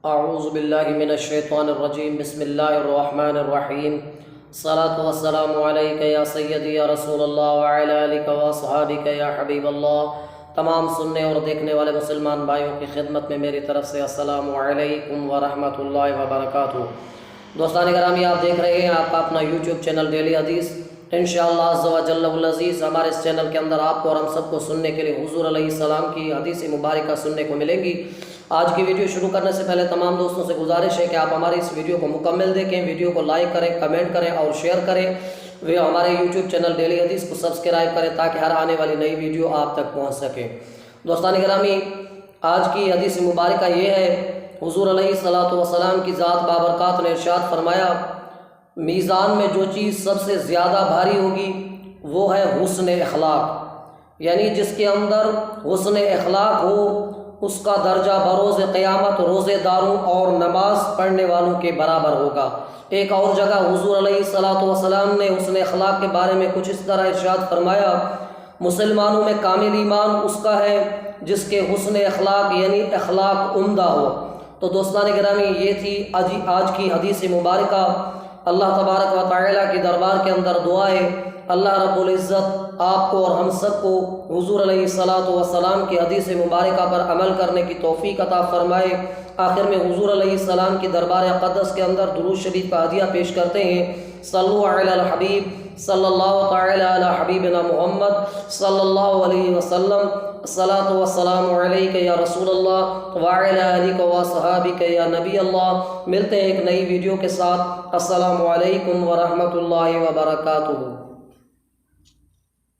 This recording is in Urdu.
اعوذ باللہ من الشیطان الرجیم بسم اللہ الرحمن الرحیم الصلاۃ والسلام علیک یا سیدی یا رسول اللہ وعلی آلک واصحابک یا حبیب اللہ۔ تمام سننے اور دیکھنے والے مسلمان بھائیوں کی خدمت میں میری طرف سے السلام علیکم ورحمۃ اللہ وبرکاتہ۔ دوستان گرامی، آپ دیکھ رہے ہیں آپ کا اپنا یوٹیوب چینل ڈیلی حدیث۔ انشاءاللہ عز و جل العزیز ہمارے اس چینل کے اندر آپ کو اور ہم سب کو سننے کے لیے حضور علیہ السلام کی حدیث مبارکہ سننے کو ملیں گی۔ آج کی ویڈیو شروع کرنے سے پہلے تمام دوستوں سے گزارش ہے کہ آپ ہماری اس ویڈیو کو مکمل دیکھیں، ویڈیو کو لائک کریں، کمنٹ کریں اور شیئر کریں۔ وہ ہمارے یوٹیوب چینل ڈیلی حدیث کو سبسکرائب کریں تاکہ ہر آنے والی نئی ویڈیو آپ تک پہنچ سکے۔ دوستان گرامی، آج کی حدیث مبارکہ یہ ہے، حضور علیہ السلام کی ذات بابرکات نے ارشاد فرمایا، میزان میں جو چیز سب سے زیادہ بھاری ہوگی وہ ہے حسن اخلاق، یعنی جس کے اندر حسن اخلاق ہو اس کا درجہ بروز قیامت روزے داروں اور نماز پڑھنے والوں کے برابر ہوگا۔ ایک اور جگہ حضور علیہ السلام نے حسن اخلاق کے بارے میں کچھ اس طرح ارشاد فرمایا، مسلمانوں میں کامل ایمان اس کا ہے جس کے حسن اخلاق یعنی اخلاق عمدہ ہو۔ تو دوستان گرامی، یہ تھی آج کی حدیث مبارکہ۔ اللہ تبارک و تعالیٰ کی دربار کے اندر دعا ہے، اللہ رب العزت آپ کو اور ہم سب کو حضور علیہ السلام کی حدیث مبارکہ پر عمل کرنے کی توفیق عطا فرمائے۔ آخر میں حضور علیہ السلام کی دربار اقدس کے اندر درود شریف کا ہدیہ پیش کرتے ہیں۔ صلو علی الحبیب صلی اللہ تعالی علی حبیبنا محمد صلی اللہ علیہ وسلم، الصلاۃ والسلام علیک یا رسول اللہ وعلی آلک واصحابک یا نبی اللہ۔ ملتے ہیں ایک نئی ویڈیو کے ساتھ۔ السلام علیکم ورحمۃ اللہ وبرکاتہ۔